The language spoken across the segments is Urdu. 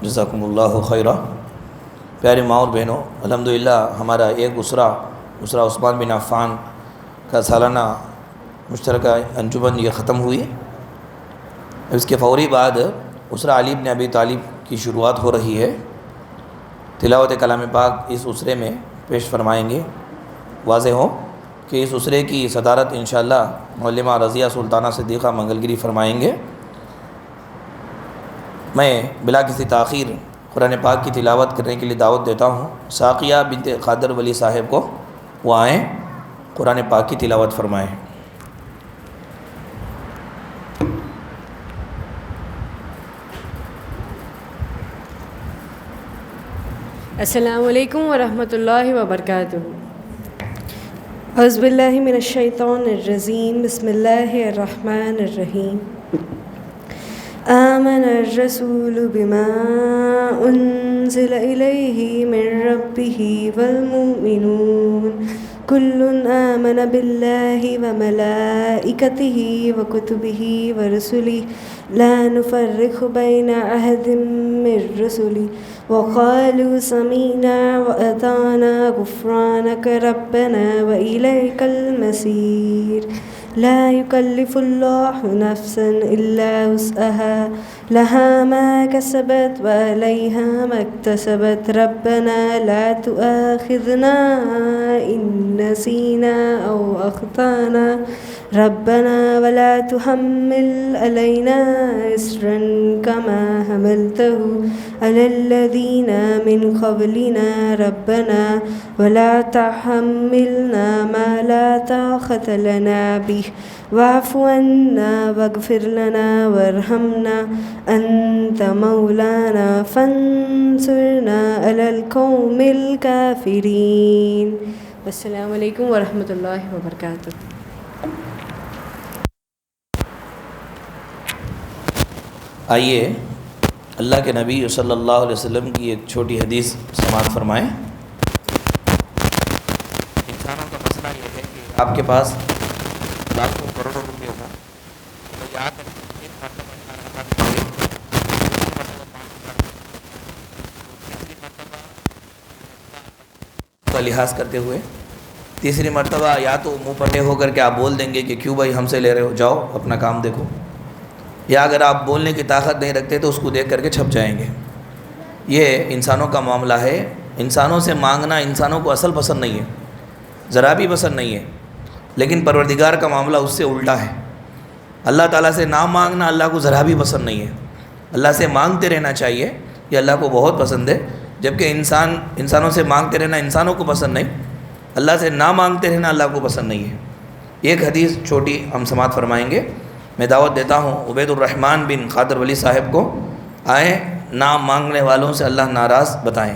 جزاکم اللہ خیرہ۔ پیارے ماں اور بہنوں، الحمدللہ ہمارا ایک اسرہ عثمان بن عفان کا سالانہ مشترکہ انجمن یہ ختم ہوئی۔ اس کے فوری بعد اسرہ علی بن ابی طالب کی شروعات ہو رہی ہے۔ تلاوت کلام پاک اس اسرے میں پیش فرمائیں گے۔ واضح ہو کہ اس اسرے کی صدارت انشاءاللہ معلمہ رضیہ سلطانہ صدیقہ منگلگیری فرمائیں گے۔ میں بلا کسی تاخیر قرآن پاک کی تلاوت کرنے کے لیے دعوت دیتا ہوں ساقیہ بنت قادر ولی صاحب کو، وہ آئیں قرآن پاک کی تلاوت فرمائیں۔ السلام علیکم ورحمۃ اللہ وبرکاتہ۔ اعوذ باللہ من الشیطان الرجیم، بسم اللہ الرحمن الرحیم۔ آمن الرسول بما انزل الیہ من ربہ والمؤمنون کل آمن باللہ وملائکتہ وکتبہ ورسلہ لا نفرق بین احد من رسلہ وقالوا سمعنا وأطعنا غفرانك ربنا وإليك المصير لا يكلف الله نفسا إلا وسعها لها ما كسبت وعليها ما اكتسبت ربنا لا تؤاخذنا إن نسينا أو أخطأنا ربنا ولا تحمل علينا إصرا كما حملته على الذين من قبلنا ربنا ولا تحملنا ما لا طاقة لنا به واعف عنا واغفر لنا وارحمنا أنت مولانا فانصرنا على القوم الكافرين۔ السلام علیکم ورحمۃ اللہ وبرکاتہ۔ آئیے اللہ کے نبی صلی اللہ علیہ وسلم کی ایک چھوٹی حدیث سماعت فرمائیں۔ انسانوں کا مسئلہ یہ ہے کہ آپ کے پاس لاکھوں کروڑوں روپے ہوں تو یاد رکھیں ایک مرتبہ کا لحاظ کرتے ہوئے تیسری مرتبہ یا تو منہ پٹے ہو کر کے آپ بول دیں گے کہ کیوں بھائی ہم سے لے رہے ہو، جاؤ اپنا کام دیکھو، یا اگر آپ بولنے کی طاقت نہیں رکھتے تو اس کو دیکھ کر کے چھپ جائیں گے۔ یہ انسانوں کا معاملہ ہے۔ انسانوں سے مانگنا انسانوں کو اصل پسند نہیں ہے، ذرا بھی پسند نہیں ہے، لیکن پروردگار کا معاملہ اس سے الٹا ہے۔ اللہ تعالیٰ سے نہ مانگنا اللہ کو ذرا بھی پسند نہیں ہے۔ اللہ سے مانگتے رہنا چاہیے، یہ اللہ کو بہت پسند ہے، جبکہ انسانوں سے مانگتے رہنا انسانوں کو پسند نہیں، اللہ سے نہ مانگتے رہنا اللہ کو پسند نہیں ہے۔ ایک حدیث چھوٹی ہم سماعت فرمائیں گے۔ میں دعوت دیتا ہوں عبید الرحمن بن قادر ولی صاحب کو، آئیں نام مانگنے والوں سے اللہ ناراض بتائیں۔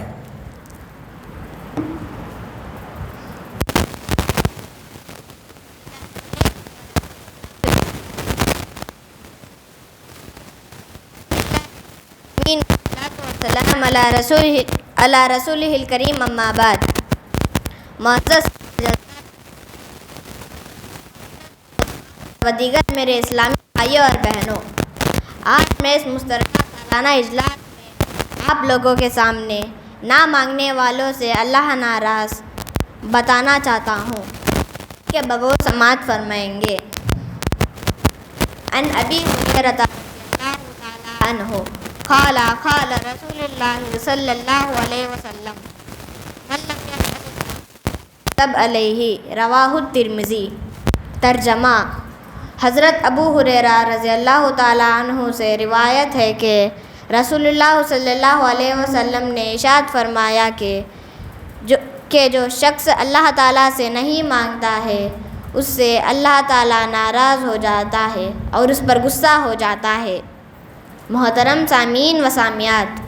السلام علی رسولہ الکریم، اما بعد۔ معزز و دیگر میرے اسلامی بھائیوں اور بہنوں، آج میں اس مشترکہ سالانہ اجلاس میں آپ لوگوں کے سامنے نہ مانگنے والوں سے اللہ ناراض بتانا چاہتا ہوں کہ بغور سماعت فرمائیں گے۔ ان ابی ہریرہ رضی اللہ تعالی عنہ قال قال رسول اللہ صلی اللہ علیہ وسلم من لم یتب علیہ رواہ الترمذی۔ ترجمہ: حضرت ابو ہریرہ رضی اللہ تعالیٰ عنہ سے روایت ہے کہ رسول اللہ صلی اللہ علیہ وسلم نے ارشاد فرمایا کہ جو شخص اللہ تعالیٰ سے نہیں مانگتا ہے اس سے اللہ تعالیٰ ناراض ہو جاتا ہے اور اس پر غصہ ہو جاتا ہے۔ محترم سامعین و سامعات،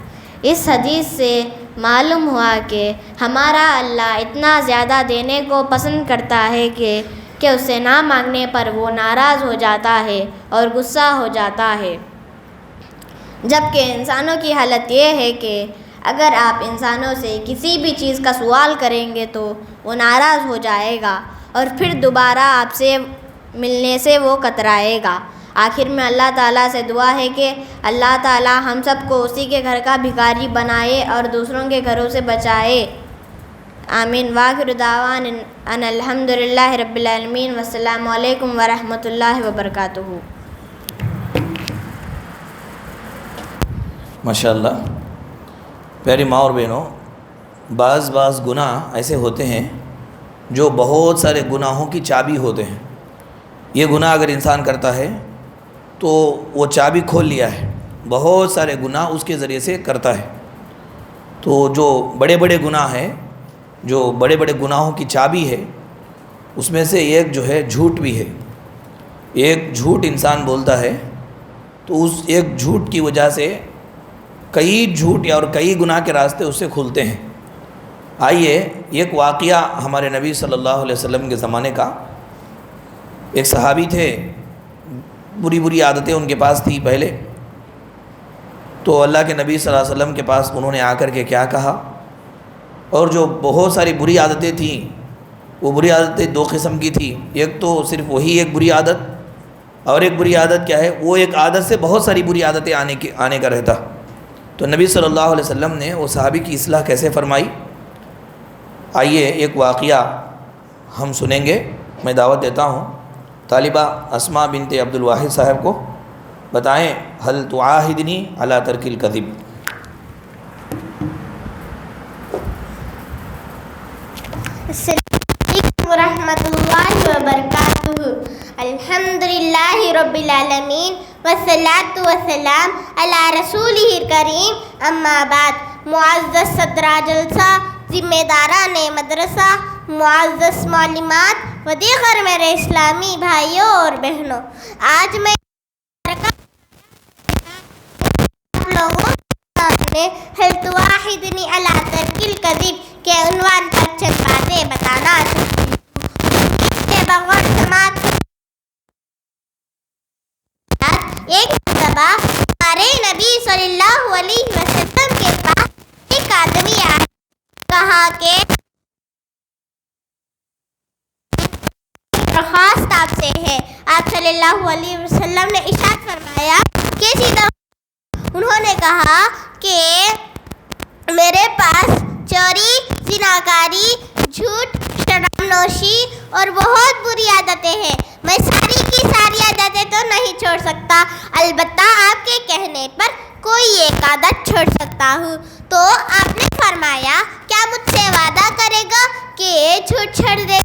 اس حدیث سے معلوم ہوا کہ ہمارا اللہ اتنا زیادہ دینے کو پسند کرتا ہے کہ اس سے نہ مانگنے پر وہ ناراض ہو جاتا ہے اور غصہ ہو جاتا ہے، جبکہ انسانوں کی حالت یہ ہے کہ اگر آپ انسانوں سے کسی بھی چیز کا سوال کریں گے تو وہ ناراض ہو جائے گا اور پھر دوبارہ آپ سے ملنے سے وہ کترائے گا۔ آخر میں اللہ تعالیٰ سے دعا ہے کہ اللہ تعالیٰ ہم سب کو اسی کے گھر کا بھکاری بنائے اور دوسروں کے گھروں سے بچائے، آمین۔ وآخر دعوانا ان الحمد للہ رب العالمین، والسلام علیکم ورحمۃ اللہ وبرکاتہ۔ ماشاءاللہ، پیاری ماں اور بہنوں، بعض گناہ ایسے ہوتے ہیں جو بہت سارے گناہوں کی چابی ہوتے ہیں۔ یہ گناہ اگر انسان کرتا ہے تو وہ چابی کھول لیا ہے، بہت سارے گناہ اس کے ذریعے سے کرتا ہے۔ تو جو بڑے بڑے گناہ ہیں، جو بڑے بڑے گناہوں کی چابی ہے، اس میں سے ایک جو ہے جھوٹ بھی ہے۔ ایک جھوٹ انسان بولتا ہے تو اس ایک جھوٹ کی وجہ سے کئی جھوٹ یا اور کئی گناہ کے راستے اس سے کھلتے ہیں۔ آئیے ایک واقعہ ہمارے نبی صلی اللہ علیہ وسلم کے زمانے کا۔ ایک صحابی تھے، بری عادتیں ان کے پاس تھی پہلے، تو اللہ کے نبی صلی اللہ علیہ وسلم کے پاس انہوں نے آ کر کے کیا کہا، اور جو بہت ساری بری عادتیں تھیں، وہ بری عادتیں دو قسم کی تھی۔ ایک تو صرف وہی ایک بری عادت، اور ایک بری عادت کیا ہے، وہ ایک عادت سے بہت ساری بری عادتیں آنے کا رہتا۔ تو نبی صلی اللہ علیہ وسلم نے وہ صحابی کی اصلاح کیسے فرمائی، آئیے ایک واقعہ ہم سنیں گے۔ میں دعوت دیتا ہوں طالبہ اسماء بنت عبد الواحد صاحب کو، بتائیں هل تعاہدنی علی ترک الکذب۔ السلام علیکم ورحمۃ اللہ وبرکاتہ۔ الحمد للہ رب العالمین، والصلاۃ والسلام علی رسولہ الکریم، اما بعد۔ معزز صدرہ جلسہ، ذمہ داران مدرسہ، معزز معلمات و دیگر میرے اسلامی بھائیوں اور بہنوں، آج میں لوگوں کے سامنے هل تواحدنی علی ترک الکذب کے عنوان پر چند باتیں بتانا چاہتی ہوں۔ اس کے بغیر سماعت ایک مرتبہ ہمارے نبی صلی اللہ علیہ وسلم کے پاس ایک آدمی آیا، کہا کہ درخواست آپ سے ہے۔ آپ صلی اللہ علیہ وسلم نے ارشاد فرمایا کیسی درخواست؟ انہوں نے کہا کہ میرے پاس چوری، زناکاری، جھوٹ، شراب نوشی اور بہت بری عادتیں ہیں۔ میں ساری کی ساری عادتیں تو نہیں چھوڑ سکتا، البتہ آپ کے کہنے پر کوئی ایک عادت چھوڑ سکتا ہوں۔ تو آپ نے فرمایا کیا مجھ سے وعدہ کرے گا کہ جھوٹ چھوڑ دے؟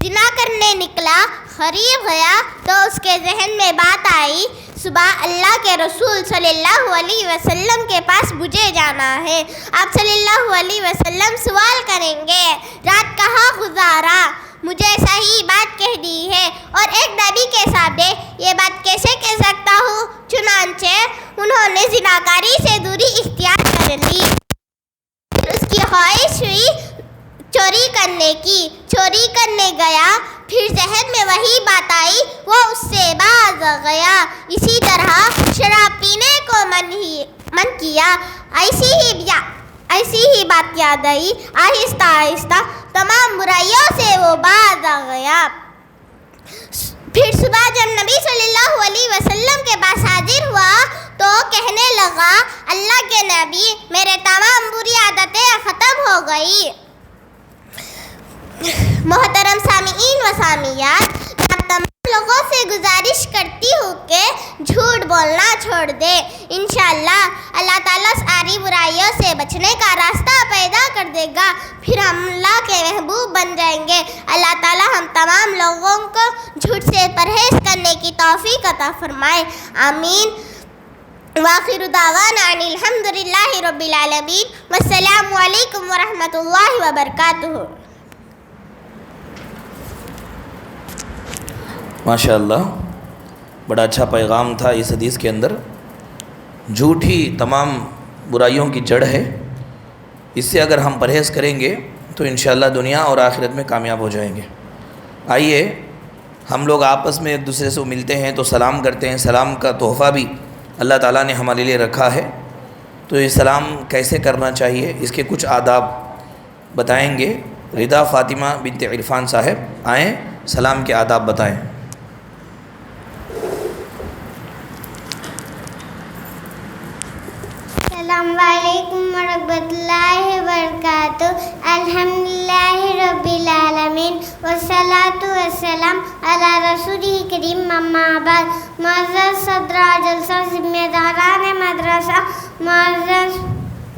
زنا کرنے نکلا، قریب گیا تو اس کے ذہن میں بات آئی، صبح اللہ کے رسول صلی اللہ علیہ وسلم کے پاس مجھے جانا ہے۔ آپ صلی اللہ علیہ وسلم سوال کریں گے رات کہاں گزارا؟ مجھے صحیح بات کہہ دی ہے، اور ایک نبی کے سامنے یہ بات کیسے کہہ سکتا ہوں؟ چنانچہ انہوں نے زناکاری سے دوری اختیار کر لی۔ پھر اس کی خواہش ہوئی چوری کرنے کی، چوری کرنے گیا، پھر ذہن میں وہی بات آئی، وہ اس سے باز گیا۔ اسی طرح شراب پینے کو من کیا، ایسی ہی بات یاد آئی، آہستہ آہستہ تمام برائیوں سے وہ باز آ گیا۔ پھر صبح جب نبی صلی اللہ علیہ وسلم کے پاس حاضر ہوا تو کہنے لگا، اللہ کے نبی، میرے تمام بری عادتیں ختم ہو گئی۔ محترم سامعین و سامعات، میں تمام لوگوں سے گزارش کرتی ہوں کہ جھوٹ بولنا چھوڑ دے۔ انشاءاللہ اللہ تعالیٰ ساری برائیوں سے بچنے کا راستہ پیدا کر دے گا، پھر ہم اللہ کے محبوب بن جائیں گے۔ اللہ تعالیٰ ہم تمام لوگوں کو جھوٹ سے پرہیز کرنے کی توفیق عطا فرمائے، آمین۔ وآخر دعوانا ان الحمد للہ رب العالمین، والسلام علیکم ورحمۃ اللہ وبرکاتہ۔ ماشاءاللہ، بڑا اچھا پیغام تھا اس حدیث کے اندر۔ جھوٹ ہی تمام برائیوں کی جڑ ہے، اس سے اگر ہم پرہیز کریں گے تو انشاءاللہ دنیا اور آخرت میں کامیاب ہو جائیں گے۔ آئیے ہم لوگ آپس میں ایک دوسرے سے ملتے ہیں تو سلام کرتے ہیں، سلام کا تحفہ بھی اللہ تعالیٰ نے ہمارے لیے رکھا ہے۔ تو یہ سلام کیسے کرنا چاہیے، اس کے کچھ آداب بتائیں گے۔ رضا فاطمہ بنت عرفان صاحب آئیں، سلام کے آداب بتائیں۔ السلام علیکم ورحمۃ اللہ وبرکاتہ۔ الحمدللہ رب العالمین والصلاۃ والسلام علی رسول کریم، اما بعد۔ معزز صدر جلسہ، ذمہ داران مدرسہ، معزز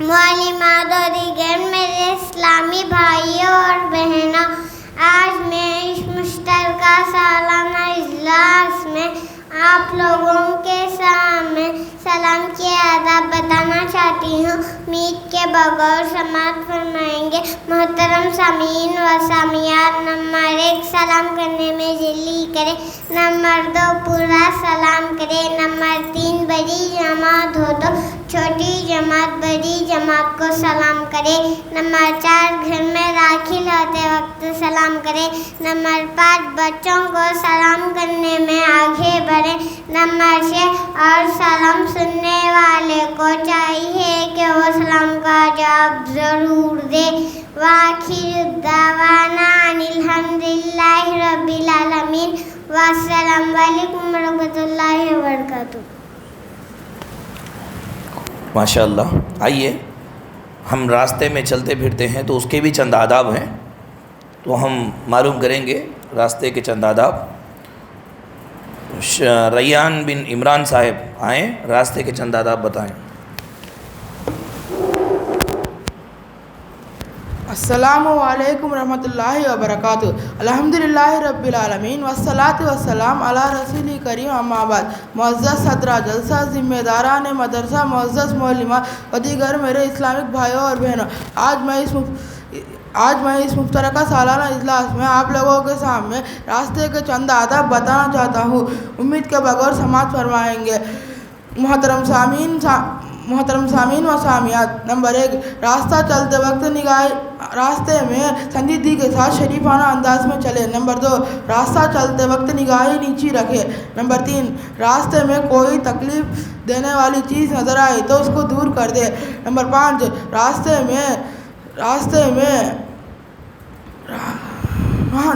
معلمات اور دیگر میرے اسلامی بھائیوں اور بہنوں، آج میں اس مشترکہ سالانہ اجلاس میں آپ لوگوں کے سامنے سلام کے آداب بتانا چاہتی ہوں۔ امید کے بغور سماعت فرمائیں گے۔ محترم سامعین و سامعات، نمبر 1 سلام کرنے میں جلدی کرے، نمبر 2 پورا سلام کرے، نمبر 3 بڑی جماعت ہو تو چھوٹی جماعت بڑی جماعت کو سلام کرے، نمبر 4 گھر میں داخل ہوتے وقت سلام کرے، نمبر 5 بچوں کو سلام کرنے میں آگے بڑھے، نمبر 6 اور سلام سننے والے کو چاہیے کہ وہ سلام کا جواب ضرور دے۔ وآخر دعوانا ان الحمدللہ رب العالمین، والسلام علیکم ورحمۃ اللہ وبرکاتہ۔ ماشاء اللہ۔ آئیے ہم راستے میں چلتے پھرتے ہیں تو اس کے بھی چند آداب ہیں، تو ہم معلوم کریں گے راستے کے چند آداب۔ ریان بن عمران صاحب آئیں، راستے کے چند آداب بتائیں۔ السلام علیکم ورحمۃ اللہ وبرکاتہ۔ الحمدللہ رب العالمین والصلاۃ والسلام علی رسول کریم، اما بعد۔ معزز صدر جلسہ، ذمہ داران مدرسہ، معزز معلمات و دیگر میرے اسلامک بھائیوں اور بہنوں، آج میں اس مشترکہ سالانہ اجلاس میں آپ لوگوں کے سامنے راستے کے چند آداب بتانا چاہتا ہوں۔ امید کے بغیر سماعت فرمائیں گے۔ محترم سامعین و سامعات، نمبر 1 راستہ چلتے وقت راستے میں سنجیدگی کے ساتھ شریفانہ انداز میں چلے۔ نمبر 2 راستہ چلتے وقت نگاہیں نیچی رکھے۔ نمبر 3 راستے میں کوئی تکلیف دینے والی چیز نظر آئے تو اس کو دور کر دے۔ نمبر 5 راستے میں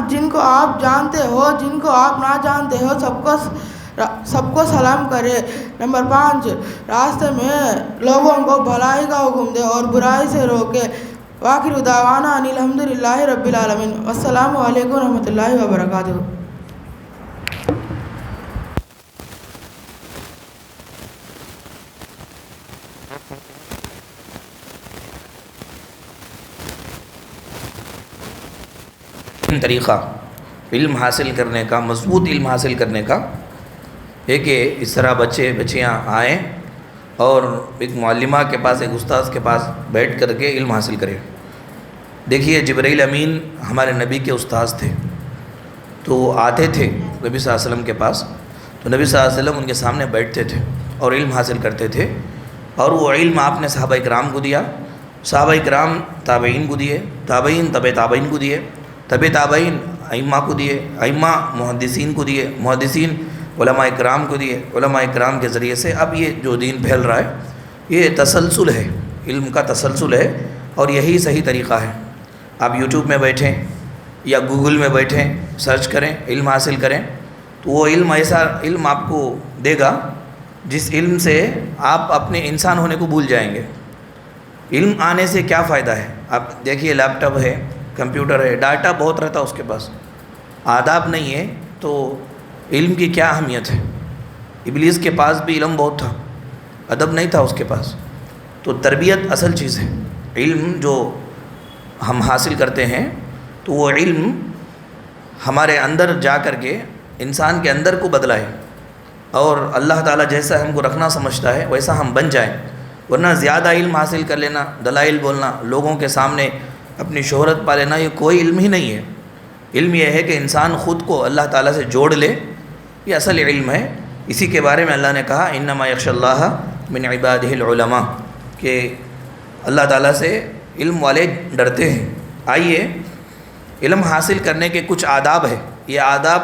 جن کو آپ جانتے ہو جن کو آپ نہ جانتے ہو سب کو سلام کرے۔ نمبر 5 راستے میں لوگوں کو بھلائی کا حکم دے اور برائی سے روکے۔ وآخر دعوانا ان الحمدللہ رب العالمین، والسلام علیکم ورحمۃ اللہ وبرکاتہ۔ طریقہ علم حاصل کرنے کا، مضبوط علم حاصل کرنے کا ہے کہ اس طرح بچیاں آئیں اور ایک معلمہ کے پاس، ایک استاذ کے پاس بیٹھ کر کے علم حاصل کریں۔ دیکھیے جبرائیل امین ہمارے نبی کے استاذ تھے، تو آتے تھے نبی صلی اللہ علیہ وسلم کے پاس، تو نبی صلی اللہ علیہ وسلم ان کے سامنے بیٹھتے تھے اور علم حاصل کرتے تھے، اور وہ علم آپ نے صحابہ کرام کو دیا، صحابہ کرام تابعین کو دیے، تابعین تابعین کو دیے، تابعین ائمہ کو دیے، ائمہ محدثین کو دیے، محدثین علماء کرام کو دیے، علماء کرام کے ذریعے سے اب یہ جو دین پھیل رہا ہے یہ تسلسل ہے، علم کا تسلسل ہے، اور یہی صحیح طریقہ ہے۔ آپ یوٹیوب میں بیٹھیں یا گوگل میں بیٹھیں، سرچ کریں، علم حاصل کریں، تو وہ علم ایسا علم آپ کو دے گا جس علم سے آپ اپنے انسان ہونے کو بھول جائیں گے۔ علم آنے سے کیا فائدہ ہے؟ آپ دیکھیے لیپ ٹاپ ہے، کمپیوٹر ہے، ڈاٹا بہت رہتا ہے اس کے پاس، آداب نہیں ہے تو علم کی کیا اہمیت ہے؟ ابلیس کے پاس بھی علم بہت تھا، ادب نہیں تھا اس کے پاس۔ تو تربیت اصل چیز ہے۔ علم جو ہم حاصل کرتے ہیں تو وہ علم ہمارے اندر جا کر کے انسان کے اندر کو بدلائے، اور اللہ تعالیٰ جیسا ہم کو رکھنا سمجھتا ہے ویسا ہم بن جائیں۔ ورنہ زیادہ علم حاصل کر لینا، دلائل بولنا، لوگوں کے سامنے اپنی شہرت پا لینا، یہ کوئی علم ہی نہیں ہے۔ علم یہ ہے کہ انسان خود کو اللہ تعالیٰ سے جوڑ لے، یہ اصل علم ہے۔ اسی کے بارے میں اللہ نے کہا انما یخشی اللہ من عبادہ العلماء، کہ اللہ تعالیٰ سے علم والے ڈرتے ہیں۔ آئیے علم حاصل کرنے کے کچھ آداب ہے، یہ آداب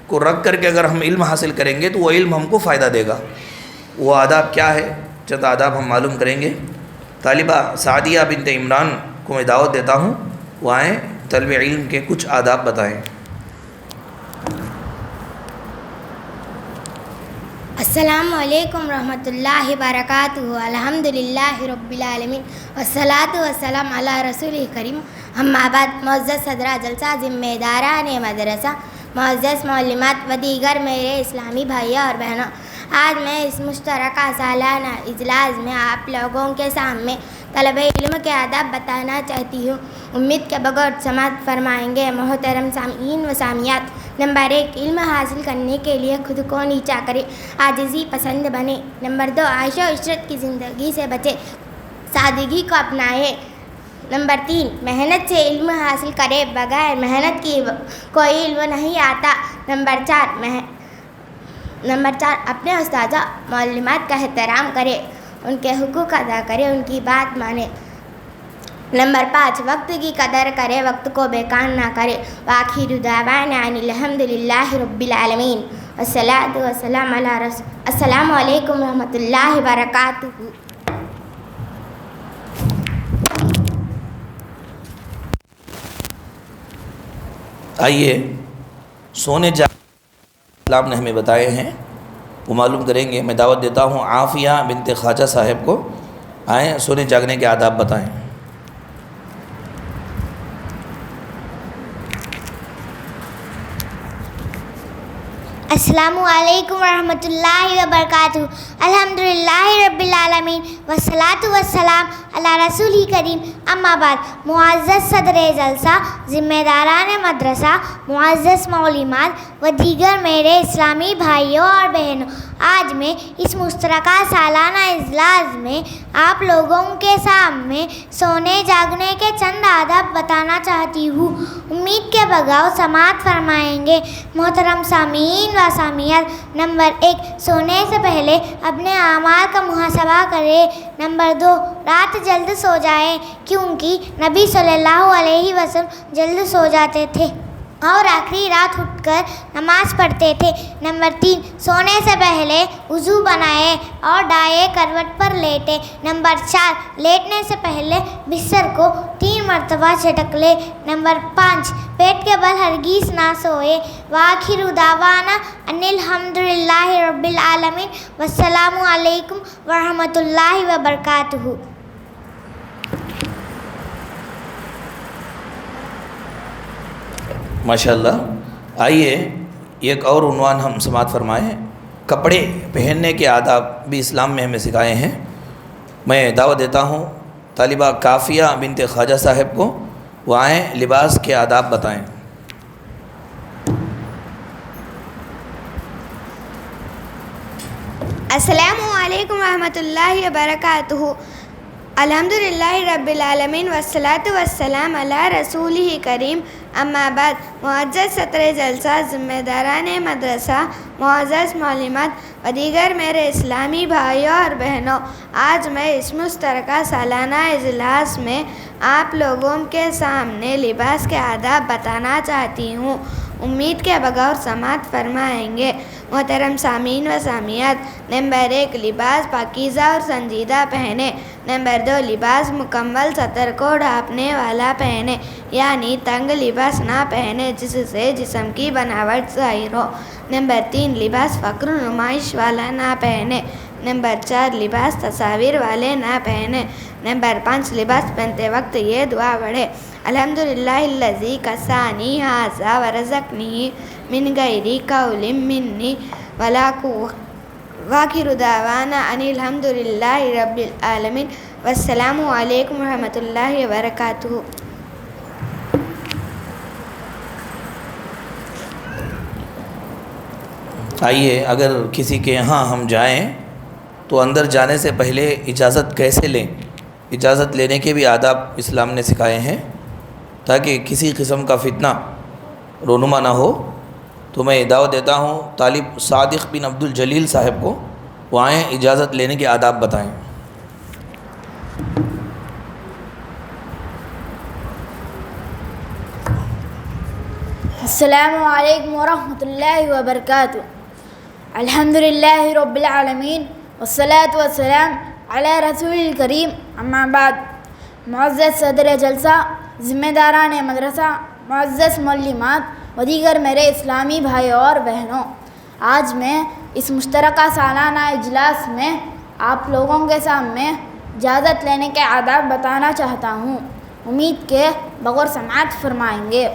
کو رکھ کر کے اگر ہم علم حاصل کریں گے تو وہ علم ہم کو فائدہ دے گا۔ وہ آداب کیا ہے؟ چند آداب ہم معلوم کریں گے۔ طالبہ سعدیہ بنت عمران کو میں دعوت دیتا ہوں، وہ آئیں، طلب علم کے کچھ آداب بتائیں۔ السلام علیکم ورحمۃ اللہ وبرکاتہ۔ الحمدللہ رب العالمین والصلاۃ والسلام علی رسول کریم، اما بعد۔ معزز صدرہ جلسہ، ذمہ داران مدرسہ، معزز معلمات و دیگر میرے اسلامی بھائیوں اور بہنوں، آج میں اس مشترکہ سالانہ اجلاس میں آپ لوگوں کے سامنے طلب علم کے آداب بتانا چاہتی ہوں۔ امید کے بغیر سماعت فرمائیں گے محترم سامعین و سامعات۔ نمبر 1، علم حاصل کرنے کے لیے خود کو نیچا کرے، عاجزی پسند بنے۔ نمبر 2، عیش و عشرت کی زندگی سے بچے، سادگی کو اپنائے۔ نمبر 3، محنت سے علم حاصل کرے، بغیر محنت کی کوئی علم نہیں آتا۔ نمبر 4، اپنے اساتذہ معلمات کا احترام کرے، ان کے حقوق ادا کرے، ان کی بات مانے۔ نمبر 5، وقت کی قدر کرے، وقت کو بیکار نہ کرے۔ وآخر دعوانا ان الحمدللہ رب العالمین والصلاۃ والسلام علی رسول۔ السلام علیکم ورحمۃ اللہ وبرکاتہ۔ آئیے سونے اسلام نے ہمیں بتائے ہیں وہ معلوم کریں گے۔ میں دعوت دیتا ہوں عافیہ بنت خواجہ صاحب کو، آئیں، سونے جاگنے کے آداب بتائیں۔ السلام علیکم ورحمۃ اللہ وبرکاتہ۔ الحمدللہ رب العالمین والصلاۃ والسلام علی رسول کریم، اما بعد۔ معزز صدر جلسہ، ذمہ داران مدرسہ، معزز معلمات و دیگر میرے اسلامی بھائیوں اور بہنوں، آج میں اس مشترکہ سالانہ اجلاس میں آپ لوگوں کے سامنے سونے جاگنے کے چند آداب بتانا چاہتی ہوں۔ امید کے بغیر سماعت فرمائیں گے محترم سامعین و سامعات۔ نمبر 1، سونے سے پہلے اپنے اعمال کا محاسبہ کرے۔ نمبر 2، رات جلد سو جائیں، کیونکہ نبی صلی اللہ علیہ وسلم جلد سو جاتے تھے اور آخری رات اٹھ کر نماز پڑھتے تھے۔ نمبر 3، سونے سے پہلے وضو بنائے اور دائیں کروٹ پر لیٹے۔ نمبر 4، لیٹنے سے پہلے بستر کو 3 مرتبہ جھٹک لے۔ نمبر 5، پیٹ کے بل ہرگز نہ سوئے۔ وآخر دعوانا ان الحمدللہ رب العالمین والسلام علیکم ورحمۃ اللہ وبرکاتہ۔ ماشاءاللہ۔ آئیے ایک اور عنوان ہم سماعت فرمائیں۔ کپڑے پہننے کے آداب بھی اسلام میں ہمیں سکھائے ہیں۔ میں دعوت دیتا ہوں طالبہ کافیہ بنت خواجہ صاحب کو، وہ آئیں، لباس کے آداب بتائیں۔ السلام علیکم ورحمۃ اللہ وبرکاتہ۔ الحمدللہ رب العالمین والصلاۃ والسلام علی رسول کریم، اما بعد۔ معزز صدر جلسہ، ذمہ داران مدرسہ، معزز معلمات و دیگر میرے اسلامی بھائیوں اور بہنوں، آج میں اس مشترکہ سالانہ اجلاس میں آپ لوگوں کے سامنے لباس کے آداب بتانا چاہتی ہوں۔ امید کے بغیر سماعت فرمائیں گے محترم سامعین و سامعات۔ نمبر 1، لباس پاکیزہ اور سنجیدہ پہنے۔ نمبر 2، لباس مکمل سطر کو ڈھانپنے والا پہنے، یعنی تنگ لباس نہ پہنے جس سے جسم کی بناوٹ ظاہر ہو۔ نمبر 3، لباس فخر و نمائش والا نہ پہنے۔ نمبر 4، لباس تصاویر والے نہ پہنے۔ نمبر 5، لباس پہنتے وقت یہ دعا پڑھے: الحمدللہ الذی کسانی ھذا ورزقنی من غیر قول منی ولا قوۃ۔ وآخر دعوانا ان الحمدللہ رب العالمین والسلام علیکم ورحمۃ اللہ وبرکاتہ۔ آئیے، اگر کسی کے یہاں ہم جائیں تو اندر جانے سے پہلے اجازت کیسے لیں؟ اجازت لینے کے بھی آداب اسلام نے سکھائے ہیں تاکہ کسی قسم کا فتنہ رونما نہ ہو۔ تو میں دعوت دیتا ہوں طالب صادق بن عبد الجلیل صاحب کو، وہ آئیں، اجازت لینے کے آداب بتائیں۔ السلام علیکم ورحمۃ اللہ وبرکاتہ۔ الحمدللہ رب العالمین والصلاۃ والسلام علی رسول کریم اما بعد معزز صدر جلسہ، ذمہ داران مدرسہ، معزز معلمات و دیگر میرے اسلامی بھائیوں اور بہنوں، آج میں اس مشترکہ سالانہ اجلاس میں آپ لوگوں کے سامنے اجازت لینے کے آداب بتانا چاہتا ہوں، امید کے بغور سماعت فرمائیں گے۔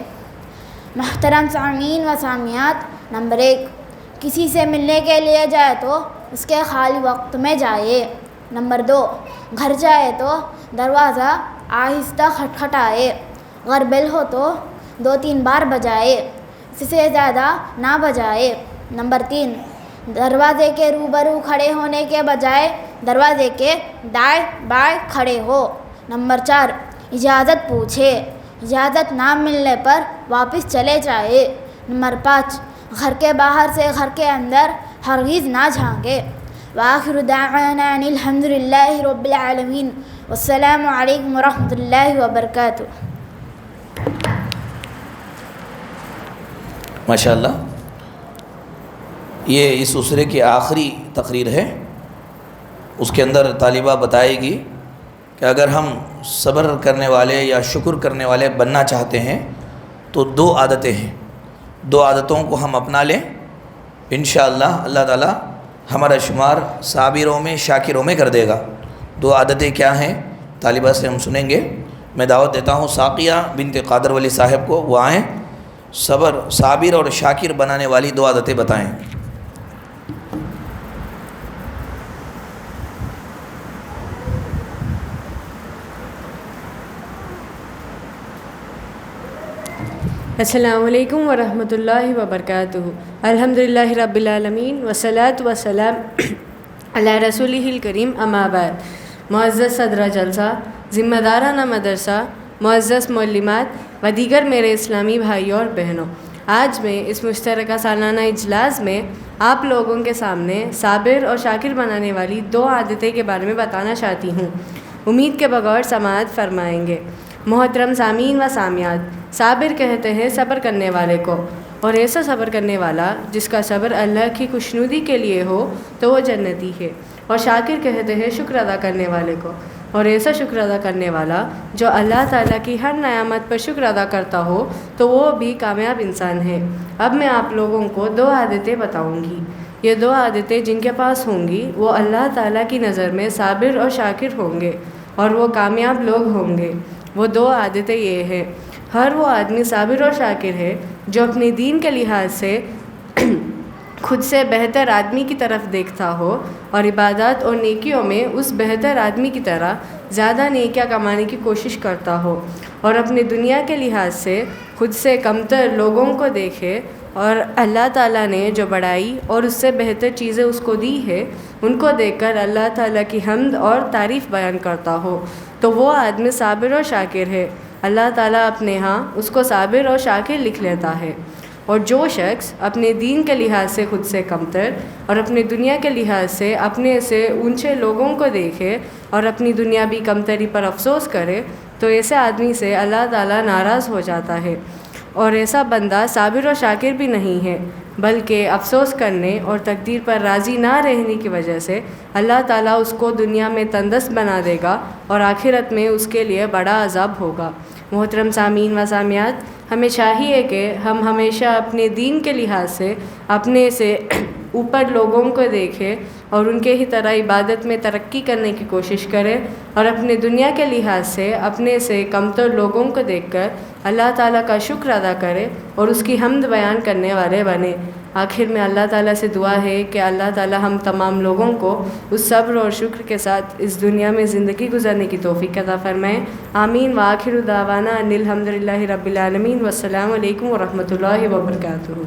محترم سامعین و سامعات، نمبر 1، کسی سے ملنے کے لیے جائے تو اس کے خالی وقت میں جائے۔ نمبر 2، گھر جائے تو دروازہ آہستہ کھٹکھٹائے، اگر بیل ہو تو 2-3 بار بجائے، اس سے زیادہ نہ بجائے۔ نمبر 3، دروازے کے روبرو کھڑے ہونے کے بجائے دروازے کے دائیں بائیں کھڑے ہو۔ نمبر 4، اجازت پوچھے، اجازت نہ ملنے پر واپس چلے جائے۔ نمبر 5، گھر کے باہر سے گھر کے اندر ہرگز نہ جھانکے۔ وآخر دعوانا ان الحمد للہ رب العالمین، والسلام علیکم ورحمۃ اللہ وبرکاتہ۔ ماشاءاللہ، یہ اس اسرے کی آخری تقریر ہے۔ اس کے اندر طالبہ بتائے گی کہ اگر ہم صبر کرنے والے یا شکر کرنے والے بننا چاہتے ہیں تو 2 عادتیں ہیں، 2 عادتوں کو ہم اپنا لیں، انشاءاللہ اللہ تعالیٰ ہمارا شمار صابروں میں شاکروں میں کر دے گا۔ 2 عادتیں کیا ہیں طالبہ سے ہم سنیں گے۔ میں دعوت دیتا ہوں ساقیہ بنت قادر ولی صاحب کو، وہ آئیں، صابر اور شاکر بنانے والی 2 عادتیں بتائیں۔ السلام علیکم ورحمۃ اللہ وبرکاتہ۔ الحمدللہ رب العالمین والصلاۃ والسلام علی رسولہ الکریم اما بعد۔ معزز صدر جلسہ، ذمہ دارانہ مدرسہ، معزز معلمات و دیگر میرے اسلامی بھائیوں اور بہنوں، آج میں اس مشترکہ سالانہ اجلاس میں آپ لوگوں کے سامنے صابر اور شاکر بنانے والی 2 عادتیں کے بارے میں بتانا چاہتی ہوں، امید کے بغور سماعت فرمائیں گے۔ محترم سامعین و سامعات، صابر کہتے ہیں صبر کرنے والے کو، اور ایسا صبر کرنے والا جس کا صبر اللہ کی خوشنودی کے لیے ہو تو وہ جنتی ہے۔ اور شاکر کہتے ہیں شکر ادا کرنے والے کو، اور ایسا شکر ادا کرنے والا جو اللہ تعالیٰ کی ہر نعمت پر شکر ادا کرتا ہو تو وہ بھی کامیاب انسان ہے۔ اب میں آپ لوگوں کو 2 عادتیں بتاؤں گی۔ یہ 2 عادتیں جن کے پاس ہوں گی وہ اللہ تعالیٰ کی نظر میں صابر اور شاکر ہوں گے اور وہ کامیاب لوگ ہوں گے۔ وہ 2 عادتیں یہ ہیں، ہر وہ آدمی صابر اور شاکر ہے جو اپنے دین کے لحاظ سے خود سے بہتر آدمی کی طرف دیکھتا ہو اور عبادات اور نیکیوں میں اس بہتر آدمی کی طرح زیادہ نیکیاں کمانے کی کوشش کرتا ہو، اور اپنی دنیا کے لحاظ سے خود سے کمتر لوگوں کو دیکھے اور اللہ تعالیٰ نے جو بڑائی اور اس سے بہتر چیزیں اس کو دی ہے ان کو دیکھ کر اللہ تعالیٰ کی حمد اور تعریف بیان کرتا ہو، تو وہ آدمی صابر اور شاکر ہے۔ اللہ تعالیٰ اپنے ہاں اس کو صابر اور شاکر لکھ لیتا ہے۔ اور جو شخص اپنے دین کے لحاظ سے خود سے کمتر اور اپنی دنیا کے لحاظ سے اپنے سے اونچے لوگوں کو دیکھے اور اپنی دنیاوی کمتری پر افسوس کرے تو ایسے آدمی سے اللہ تعالیٰ ناراض ہو جاتا ہے، اور ایسا بندہ صابر اور شاکر بھی نہیں ہے، بلکہ افسوس کرنے اور تقدیر پر راضی نہ رہنے کی وجہ سے اللہ تعالیٰ اس کو دنیا میں تندرست بنا دے گا اور آخرت میں اس کے لیے بڑا عذاب ہوگا۔ محترم سامعین و سامعات، ہمیں چاہیے کہ ہم ہمیشہ اپنے دین کے لحاظ سے اپنے سے اوپر لوگوں کو دیکھیں اور ان کے ہی طرح عبادت میں ترقی کرنے کی کوشش کریں، اور اپنے دنیا کے لحاظ سے اپنے سے کمتر لوگوں کو دیکھ کر اللہ تعالیٰ کا شکر ادا کریں اور اس کی حمد بیان کرنے والے بنیں۔ آخر میں اللہ تعالیٰ سے دعا ہے کہ اللہ تعالیٰ ہم تمام لوگوں کو اس صبر اور شکر کے ساتھ اس دنیا میں زندگی گزارنے کی توفیق عطا فرمائیں۔ آمین۔ وآخر دعوانا ان الحمد للہ رب العالمین، والسلام علیکم ورحمۃ اللہ وبرکاتہ۔